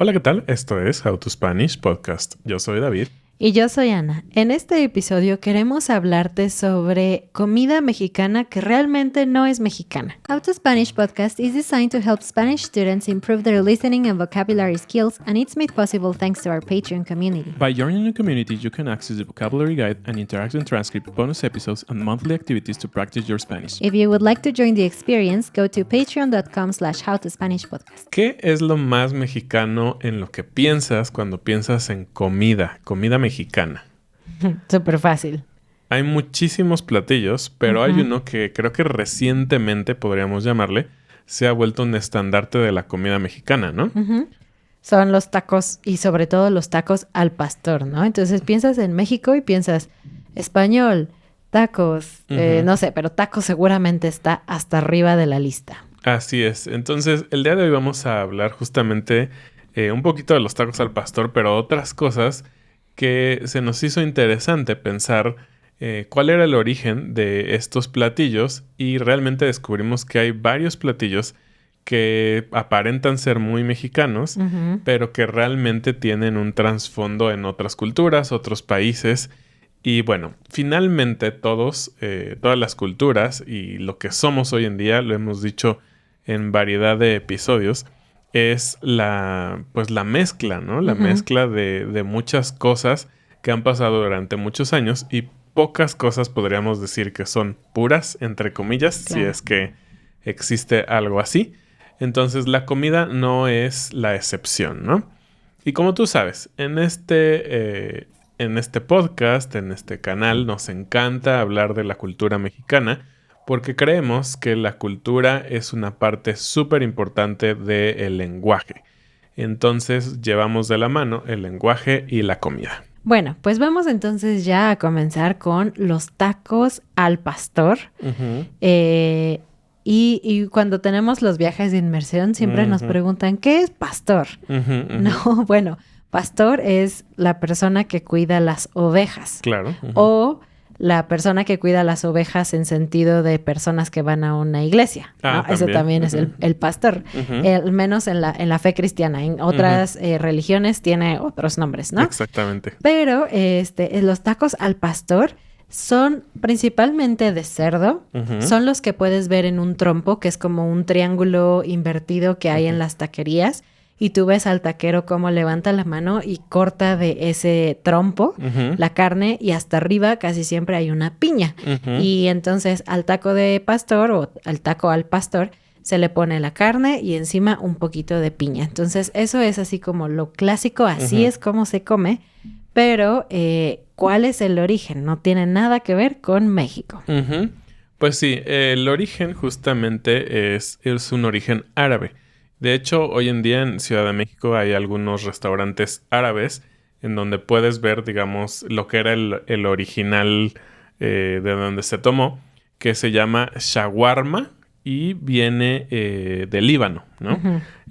Hola, ¿qué tal? Esto es How to Spanish Podcast. Yo soy David. Y yo soy Ana. En este episodio queremos hablarte sobre comida mexicana que realmente no es mexicana. How to Spanish podcast is designed to help Spanish students improve their listening and vocabulary skills, and it's made possible thanks to our Patreon community. By joining the community, you can access the vocabulary guide and interactive transcript, bonus episodes, and monthly activities to practice your Spanish. If you would like to join the experience, go to patreon.com/howtospanishpodcast. ¿Qué es lo más mexicano en lo que piensas cuando piensas en comida mexicana? Súper fácil. Hay muchísimos platillos, pero hay uno que creo que recientemente, podríamos llamarle, se ha vuelto un estandarte de la comida mexicana, ¿no? Son los tacos y sobre todo los tacos al pastor, ¿no? Entonces piensas en México y piensas español, tacos, no sé, pero tacos seguramente está hasta arriba de la lista. Así es. Entonces, el día de hoy vamos a hablar justamente un poquito de los tacos al pastor, pero otras cosas que se nos hizo interesante pensar cuál era el origen de estos platillos y realmente descubrimos que hay varios platillos que aparentan ser muy mexicanos, pero que realmente tienen un trasfondo en otras culturas, otros países. Y bueno, finalmente todas las culturas y lo que somos hoy en día, lo hemos dicho en variedad de episodios, es la mezcla, ¿no? La mezcla de muchas cosas que han pasado durante muchos años y pocas cosas podríamos decir que son puras, entre comillas, Claro. si es que existe algo así. Entonces, la comida no es la excepción, ¿no? Y como tú sabes, en este podcast, en este canal, nos encanta hablar de la cultura mexicana porque creemos que la cultura es una parte súper importante del lenguaje. Entonces, llevamos de la mano el lenguaje y la comida. Bueno, pues vamos entonces ya a comenzar con los tacos al pastor. Y cuando tenemos los viajes de inmersión siempre nos preguntan, ¿qué es pastor? No, bueno, pastor es la persona que cuida las ovejas. Claro. O la persona que cuida las ovejas en sentido de personas que van a una iglesia, ¿no? Eso también es el pastor, al menos en la fe cristiana. En otras religiones tiene otros nombres, ¿no? Exactamente. Pero los tacos al pastor son principalmente de cerdo. Son los que puedes ver en un trompo, que es como un triángulo invertido que hay en las taquerías. Y tú ves al taquero cómo levanta la mano y corta de ese trompo la carne y hasta arriba casi siempre hay una piña. Y entonces al taco de pastor o al taco al pastor se le pone la carne y encima un poquito de piña. Entonces eso es así como lo clásico, así es como se come. Pero ¿cuál es el origen? No tiene nada que ver con México. Pues sí, el origen justamente es un origen árabe. De hecho, hoy en día en Ciudad de México hay algunos restaurantes árabes en donde puedes ver, digamos, lo que era el original de donde se tomó, que se llama shawarma y viene del Líbano, ¿no?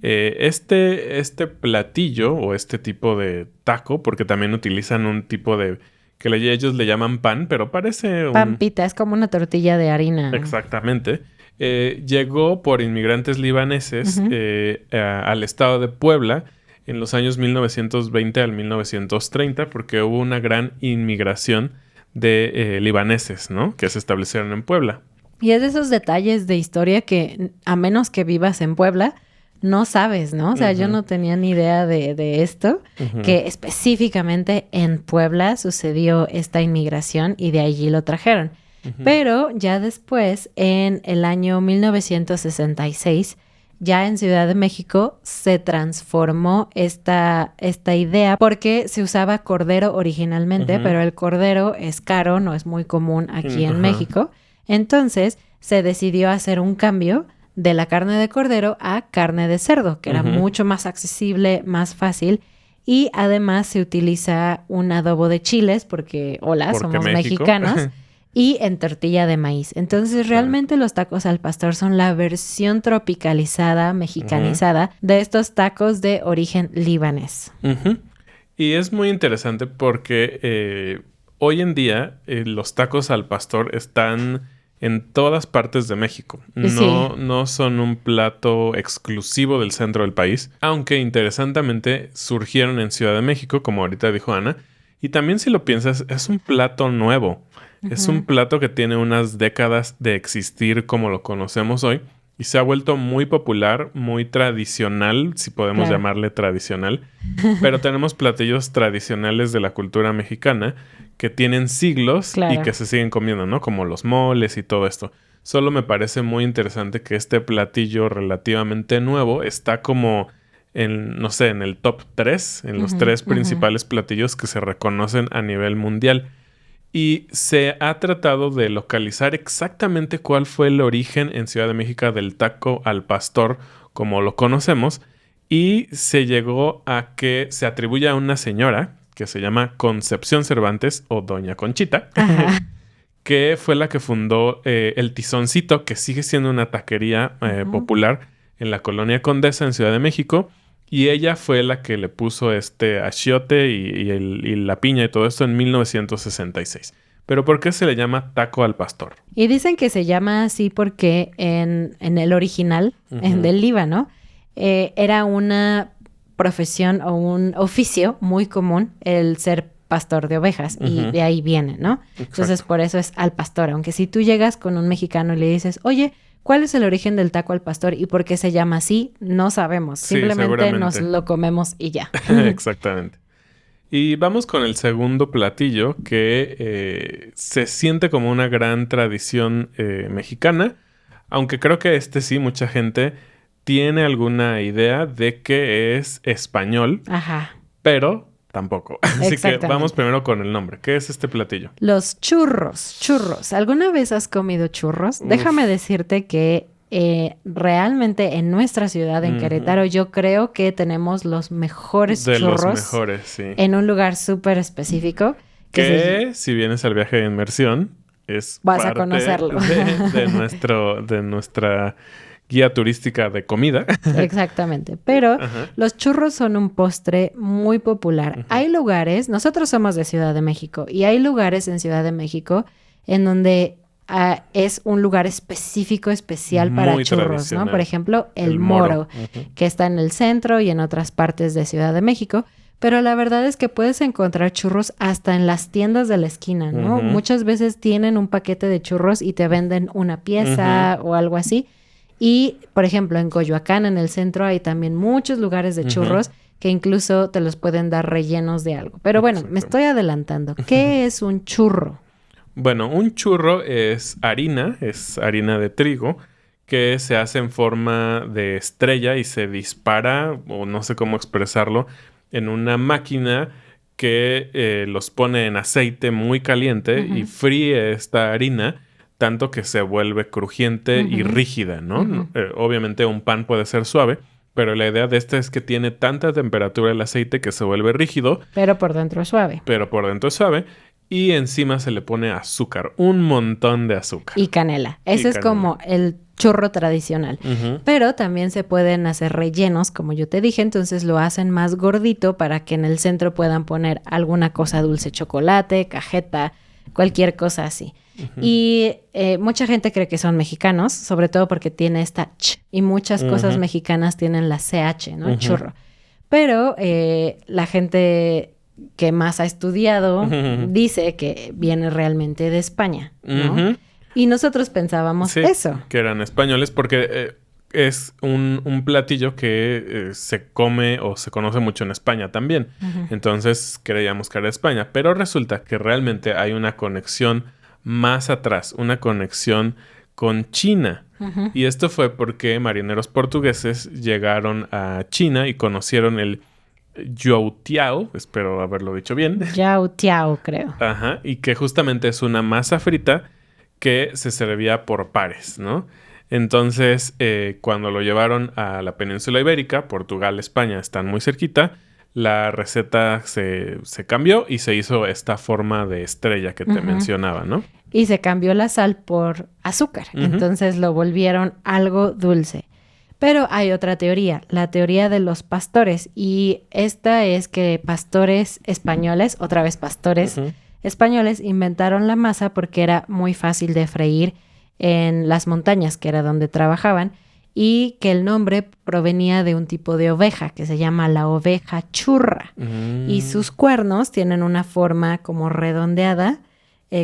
Este platillo o este tipo de taco, porque también utilizan un tipo de que ellos le llaman pan, pero parece un... Pampita, es como una tortilla de harina. Exactamente. Llegó por inmigrantes libaneses al estado de Puebla en los años 1920 al 1930 porque hubo una gran inmigración de libaneses, ¿no? Que se establecieron en Puebla. Y es de esos detalles de historia que a menos que vivas en Puebla no sabes, ¿no? O sea, yo no tenía ni idea de esto, que específicamente en Puebla sucedió esta inmigración y de allí lo trajeron. Pero ya después, en el año 1966, ya en Ciudad de México se transformó esta idea porque se usaba cordero originalmente, pero el cordero es caro, no es muy común aquí en México. Entonces se decidió hacer un cambio de la carne de cordero a carne de cerdo, que era mucho más accesible, más fácil. Y además se utiliza un adobo de chiles porque somos México. mexicanos. Y en tortilla de maíz. Entonces, realmente los tacos al pastor son la versión tropicalizada, mexicanizada de estos tacos de origen libanés. Y es muy interesante porque hoy en día los tacos al pastor están en todas partes de México. No son un plato exclusivo del centro del país, aunque interesantemente surgieron en Ciudad de México, como ahorita dijo Ana. Y también si lo piensas, es un plato nuevo. Es un plato que tiene unas décadas de existir como lo conocemos hoy y se ha vuelto muy popular, muy tradicional, si podemos llamarle tradicional. Pero tenemos platillos tradicionales de la cultura mexicana que tienen siglos y que se siguen comiendo, ¿no? Como los moles y todo esto. Solo me parece muy interesante que este platillo relativamente nuevo está como en, no sé, en el top 3, en los 3 principales platillos que se reconocen a nivel mundial. Y se ha tratado de localizar exactamente cuál fue el origen en Ciudad de México del taco al pastor, como lo conocemos, y se llegó a que se atribuye a una señora que se llama Concepción Cervantes o Doña Conchita, que fue la que fundó El Tizoncito, que sigue siendo una taquería popular en la Colonia Condesa en Ciudad de México. Y ella fue la que le puso este achiote y la piña y todo esto en 1966. ¿Pero por qué se le llama taco al pastor? Y dicen que se llama así porque en el original, del Líbano, era una profesión o un oficio muy común el ser pastor de ovejas. Y de ahí viene, ¿no? Exacto. Entonces, por eso es al pastor. Aunque si tú llegas con un mexicano y le dices, oye, ¿cuál es el origen del taco al pastor y por qué se llama así? No sabemos. Simplemente nos lo comemos y ya. Exactamente. Y vamos con el segundo platillo que se siente como una gran tradición mexicana. Aunque creo que sí, mucha gente tiene alguna idea de que es español. Pero tampoco. Así que vamos primero con el nombre. ¿Qué es este platillo? Los churros. Churros. ¿Alguna vez has comido churros? Déjame decirte que realmente en nuestra ciudad, en Querétaro, yo creo que tenemos los mejores churros. De los mejores, sí. En un lugar súper específico. Que si vienes al viaje de inmersión, es vas a conocerlo. de nuestra guía turística de comida. Exactamente. Pero los churros son un postre muy popular. Hay lugares, nosotros somos de Ciudad de México, y hay lugares en Ciudad de México en donde es un lugar específico, especial para churros, ¿no? Por ejemplo, el Moro, que está en el centro y en otras partes de Ciudad de México. Pero la verdad es que puedes encontrar churros hasta en las tiendas de la esquina, ¿no? Muchas veces tienen un paquete de churros y te venden una pieza o algo así. Y, por ejemplo, en Coyoacán, en el centro, hay también muchos lugares de churros que incluso te los pueden dar rellenos de algo. Pero bueno, me estoy adelantando. ¿Qué es un churro? Bueno, un churro es harina de trigo que se hace en forma de estrella y se dispara, o no sé cómo expresarlo, en una máquina que los pone en aceite muy caliente y fríe esta harina tanto que se vuelve crujiente y rígida, ¿no? Obviamente un pan puede ser suave, pero la idea de es que tiene tanta temperatura el aceite que se vuelve rígido. Pero por dentro es suave. Y encima se le pone azúcar, un montón de azúcar. Y canela. Ese es como el churro tradicional. Pero también se pueden hacer rellenos, como yo te dije, entonces lo hacen más gordito para que en el centro puedan poner alguna cosa dulce, chocolate, cajeta, cualquier cosa así. Y mucha gente cree que son mexicanos, sobre todo porque tiene esta ch, y muchas cosas mexicanas tienen la ch, ¿no? Churro. Pero la gente que más ha estudiado dice que viene realmente de España, ¿no? Y nosotros pensábamos eso. Que eran españoles porque es un platillo que se come o se conoce mucho en España también. Entonces creíamos que era de España, pero resulta que realmente hay una conexión más atrás, una conexión con China. Y esto fue porque marineros portugueses llegaron a China y conocieron el youtiao, espero haberlo dicho bien. Youtiao, creo. Y que justamente es una masa frita que se servía por pares, ¿no? Entonces, cuando lo llevaron a la península ibérica, Portugal, España están muy cerquita, la receta se cambió y se hizo esta forma de estrella que te mencionaba, ¿no? Y se cambió la sal por azúcar. Entonces lo volvieron algo dulce. Pero hay otra teoría, la teoría de los pastores. Y esta es que pastores españoles, otra vez pastores españoles, inventaron la masa porque era muy fácil de freír en las montañas, que era donde trabajaban, y que el nombre provenía de un tipo de oveja que se llama la oveja churra. Y sus cuernos tienen una forma como redondeada,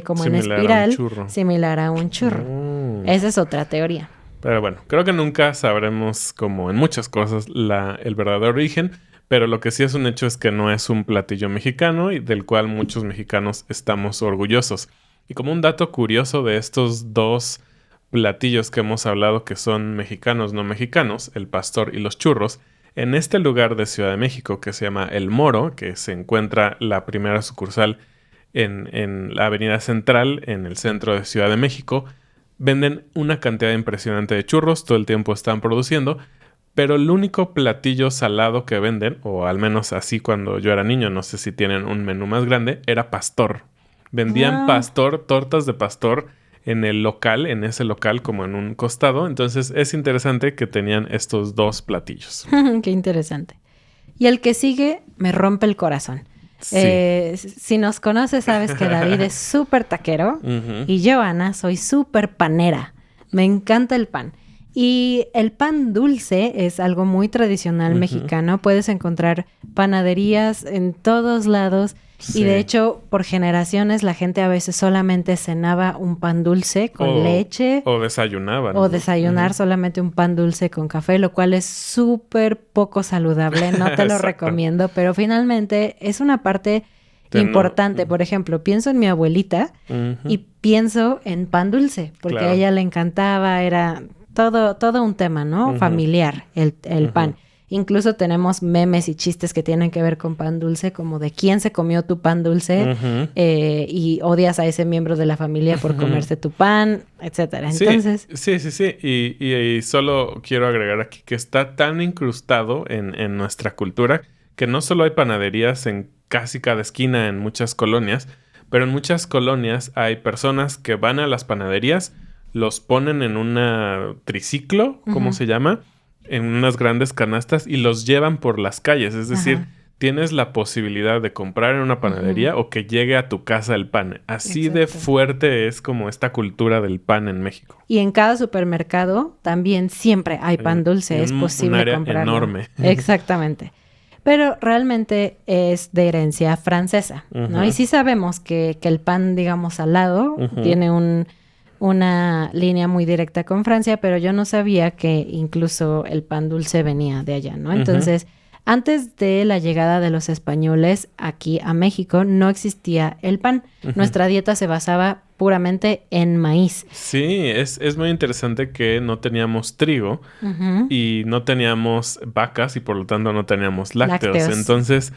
como Similar en espiral, a un churro. similar a un churro. Esa es otra teoría. Pero bueno, creo que nunca sabremos, como en muchas cosas, el verdadero origen. Pero lo que sí es un hecho es que no es un platillo mexicano y del cual muchos mexicanos estamos orgullosos. Y como un dato curioso de estos dos platillos que hemos hablado que son mexicanos, no mexicanos, el pastor y los churros, en este lugar de Ciudad de México que se llama El Moro, que se encuentra la primera sucursal en la Avenida Central, en el centro de Ciudad de México, venden una cantidad impresionante de churros, todo el tiempo están produciendo, pero el único platillo salado que venden, o al menos así cuando yo era niño, no sé si tienen un menú más grande, era pastor. Vendían pastor, tortas de pastor en el local, en ese local como en un costado. Entonces es interesante que tenían estos dos platillos. Qué interesante. Y el que sigue me rompe el corazón. Sí. Si nos conoces, sabes que David es súper taquero y yo, Ana, soy súper panera. Me encanta el pan. Y el pan dulce es algo muy tradicional mexicano. Puedes encontrar panaderías en todos lados. Sí. Y de hecho, por generaciones, la gente a veces solamente cenaba un pan dulce con leche. O desayunaban. O desayunar solamente un pan dulce con café, lo cual es súper poco saludable. No te lo recomiendo, pero finalmente es una parte importante. Por ejemplo, pienso en mi abuelita y pienso en pan dulce, porque a ella le encantaba, era todo un tema, ¿no? Familiar, el pan. Incluso tenemos memes y chistes que tienen que ver con pan dulce, como de quién se comió tu pan dulce y odias a ese miembro de la familia por comerse tu pan, etcétera. Entonces... Sí. Y solo quiero agregar aquí que está tan incrustado en nuestra cultura que no solo hay panaderías en casi cada esquina en muchas colonias, pero en muchas colonias hay personas que van a las panaderías, los ponen en un triciclo, ¿cómo se llama? En unas grandes canastas y los llevan por las calles. Es decir, tienes la posibilidad de comprar en una panadería o que llegue a tu casa el pan. Así de fuerte es como esta cultura del pan en México. Y en cada supermercado también siempre hay pan dulce. Es posible un área comprarlo. Enorme. Exactamente. Pero realmente es de herencia francesa, ¿no? Y sí sabemos que el pan, digamos, salado tiene una línea muy directa con Francia, pero yo no sabía que incluso el pan dulce venía de allá, ¿no? Entonces, antes de la llegada de los españoles aquí a México, no existía el pan. Nuestra dieta se basaba puramente en maíz. Sí, es muy interesante que no teníamos trigo y no teníamos vacas y por lo tanto no teníamos lácteos. Entonces,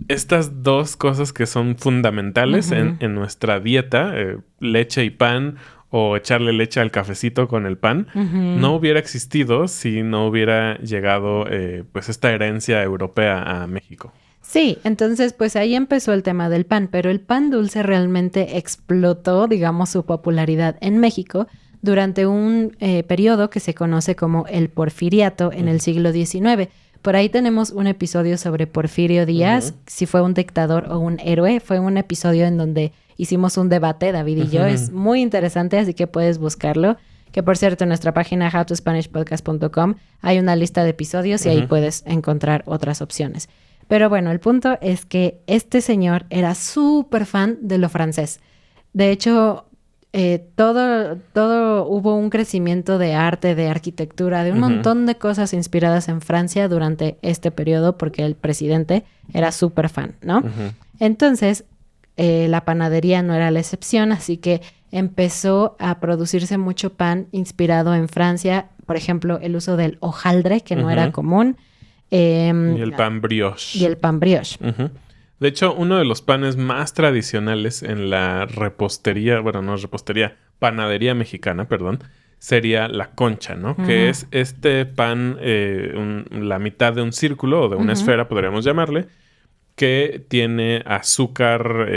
estas dos cosas que son fundamentales en nuestra dieta, leche y pan, o echarle leche al cafecito con el pan, no hubiera existido si no hubiera llegado pues esta herencia europea a México. Sí, entonces pues ahí empezó el tema del pan, pero el pan dulce realmente explotó, digamos, su popularidad en México durante un periodo que se conoce como el Porfiriato en el siglo XIX. Por ahí tenemos un episodio sobre Porfirio Díaz, si fue un dictador o un héroe. Fue un episodio en donde hicimos un debate, David y yo. Es muy interesante, así que puedes buscarlo. Que por cierto, en nuestra página howtospanishpodcast.com hay una lista de episodios y ahí puedes encontrar otras opciones. Pero bueno, el punto es que este señor era súper fan de lo francés. De hecho, todo hubo un crecimiento de arte, de arquitectura, de un montón de cosas inspiradas en Francia durante este periodo porque el presidente era súper fan, ¿no? Entonces, la panadería no era la excepción, así que empezó a producirse mucho pan inspirado en Francia. Por ejemplo, el uso del hojaldre, que no era común. Y el pan brioche. Y el pan brioche. De hecho, uno de los panes más tradicionales en la repostería, bueno, no repostería, panadería mexicana, perdón, sería la concha, ¿no? Que es este pan, la mitad de un círculo o de una esfera, podríamos llamarle, que tiene azúcar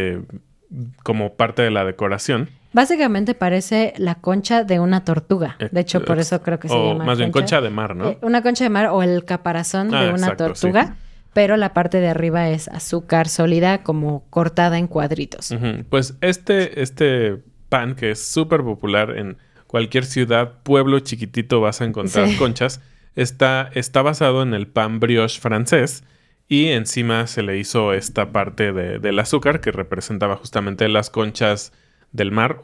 como parte de la decoración. Básicamente parece la concha de una tortuga. De hecho, por eso creo que se llama más bien concha de mar, ¿no? Una concha de mar o el caparazón de una tortuga. Sí. Pero la parte de arriba es azúcar sólida como cortada en cuadritos. Pues este pan que es súper popular en cualquier ciudad, pueblo chiquitito vas a encontrar conchas. Está basado en el pan brioche francés y encima se le hizo esta parte del azúcar que representaba justamente las conchas del mar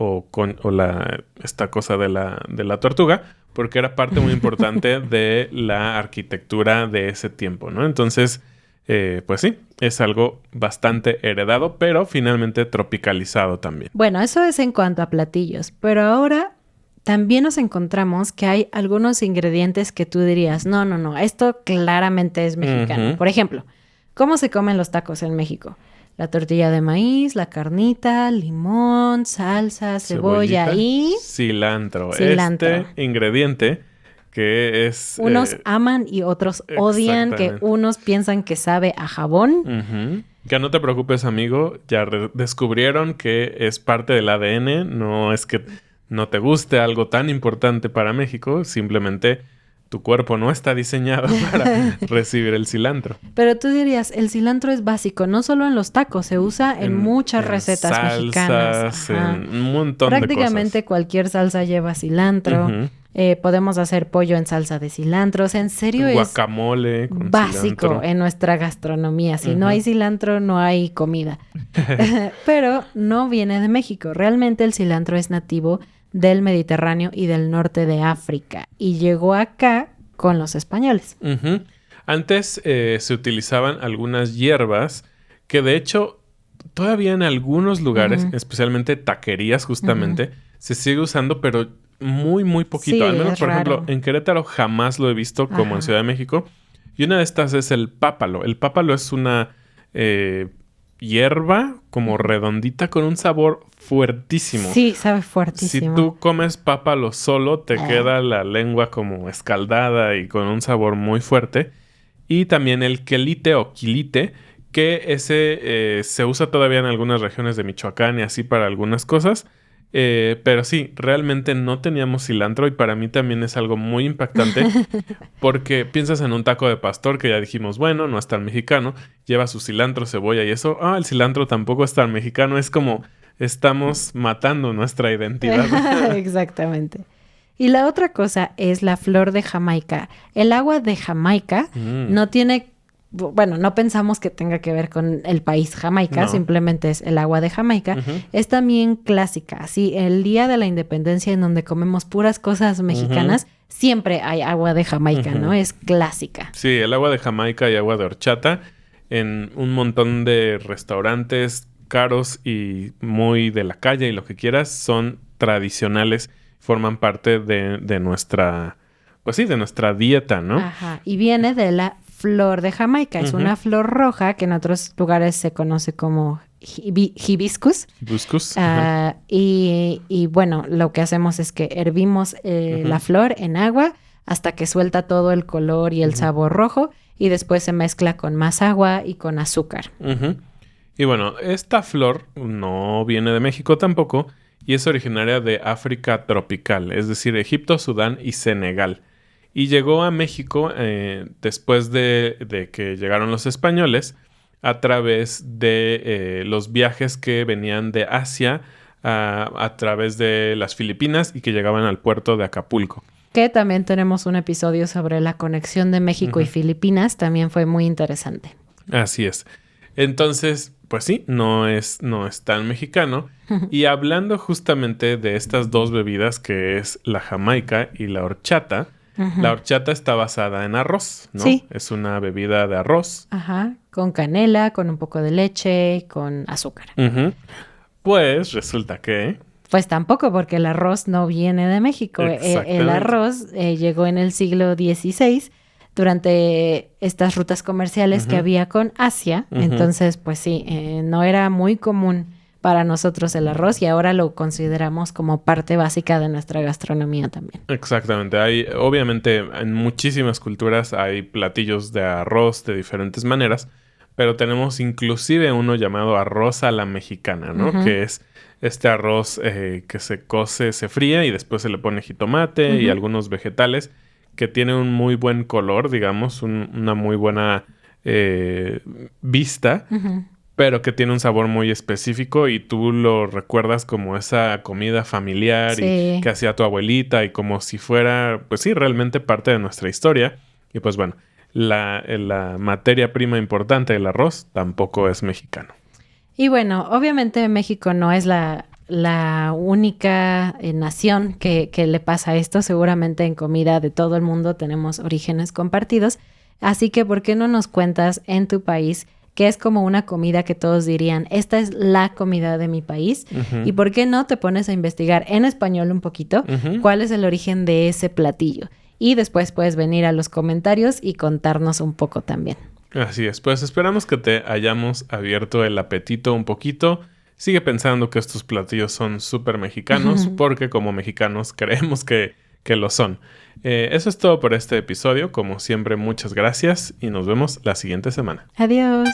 esta cosa de la tortuga, porque era parte muy importante de la arquitectura de ese tiempo, ¿no? Entonces, pues sí, es algo bastante heredado, pero finalmente tropicalizado también. Bueno, eso es en cuanto a platillos, pero ahora también nos encontramos que hay algunos ingredientes que tú dirías, no, esto claramente es mexicano. Uh-huh. Por ejemplo, ¿cómo se comen los tacos en México? La tortilla de maíz, la carnita, limón, salsa, cebolla y... Cilantro. Este ingrediente que es... Unos aman y otros odian, que unos piensan que sabe a jabón. Uh-huh. Que no te preocupes, amigo, ya descubrieron que es parte del ADN, no es que no te guste algo tan importante para México, simplemente tu cuerpo no está diseñado para recibir el cilantro. Pero tú dirías, el cilantro es básico, no solo en los tacos, se usa en muchas recetas salsas, mexicanas. En un montón de cosas. Prácticamente cualquier salsa lleva cilantro. Uh-huh. Podemos hacer pollo en salsa de cilantro. O sea, en serio guacamole con básico cilantro en nuestra gastronomía. Si no hay cilantro, no hay comida. Pero no viene de México. Realmente el cilantro es nativo del Mediterráneo y del norte de África. Y llegó acá con los españoles. Uh-huh. Antes se utilizaban algunas hierbas que de hecho todavía en algunos lugares, especialmente taquerías justamente, se sigue usando, pero muy, muy poquito. Sí, al menos, por raro. ejemplo, en Querétaro jamás lo he visto como en Ciudad de México. Y una de estas es el pápalo. El pápalo es una hierba como redondita con un sabor fuertísimo. Sí, sabe fuertísimo. Si tú comes pápalo solo, te queda la lengua como escaldada y con un sabor muy fuerte. Y también el quelite o quilite, que ese se usa todavía en algunas regiones de Michoacán y así para algunas cosas. Pero sí, realmente no teníamos cilantro y para mí también es algo muy impactante porque piensas en un taco de pastor que ya dijimos, bueno, no es tan mexicano, lleva su cilantro, cebolla y eso. El cilantro tampoco es tan mexicano, es como estamos matando nuestra identidad. Exactamente. Y la otra cosa es la flor de Jamaica. El agua de Jamaica no tiene... Bueno, no pensamos que tenga que ver con el país Jamaica, simplemente es el agua de Jamaica. Es también clásica, así el día de la independencia en donde comemos puras cosas mexicanas, siempre hay agua de Jamaica, ¿no? Es clásica. Sí, el agua de Jamaica y agua de horchata en un montón de restaurantes caros y muy de la calle y lo que quieras, son tradicionales, forman parte de nuestra, pues sí, de nuestra dieta, ¿no? Ajá, y viene de la flor de Jamaica. Es una flor roja que en otros lugares se conoce como hibiscus. Hibiscus. Y bueno, lo que hacemos es que hervimos la flor en agua hasta que suelta todo el color y el sabor rojo y después se mezcla con más agua y con azúcar. Y bueno, esta flor no viene de México tampoco y es originaria de África tropical, es decir, Egipto, Sudán y Senegal. Y llegó a México después de que llegaron los españoles a través de los viajes que venían de Asia a través de las Filipinas y que llegaban al puerto de Acapulco. Que también tenemos un episodio sobre la conexión de México y Filipinas. También fue muy interesante. Así es. Entonces, pues sí, no es tan mexicano. Y hablando justamente de estas dos bebidas que es la jamaica y la horchata, la horchata está basada en arroz, ¿no? Sí. Es una bebida de arroz. Ajá, con canela, con un poco de leche, con azúcar. Pues resulta que... Pues tampoco, porque el arroz no viene de México. El arroz llegó en el siglo XVI durante estas rutas comerciales que había con Asia. Entonces, pues sí, no era muy común para nosotros el arroz y ahora lo consideramos como parte básica de nuestra gastronomía también. Exactamente. Obviamente, en muchísimas culturas hay platillos de arroz de diferentes maneras, pero tenemos inclusive uno llamado arroz a la mexicana, ¿no? Que es este arroz que se cose, se fría y después se le pone jitomate y algunos vegetales que tiene un muy buen color, digamos, una muy buena vista. pero que tiene un sabor muy específico y tú lo recuerdas como esa comida familiar y que hacía tu abuelita y como si fuera, pues sí, realmente parte de nuestra historia. Y pues bueno, la materia prima importante del arroz tampoco es mexicano. Y bueno, obviamente México no es la única nación que le pasa esto. Seguramente en comida de todo el mundo tenemos orígenes compartidos. Así que, ¿por qué no nos cuentas en tu país qué es como una comida que todos dirían, esta es la comida de mi país? Uh-huh. ¿Y por qué no te pones a investigar en español un poquito cuál es el origen de ese platillo? Y después puedes venir a los comentarios y contarnos un poco también. Así es, pues esperamos que te hayamos abierto el apetito un poquito. Sigue pensando que estos platillos son súper mexicanos porque como mexicanos creemos que lo son. Eso es todo por este episodio. Como siempre, muchas gracias y nos vemos la siguiente semana. Adiós.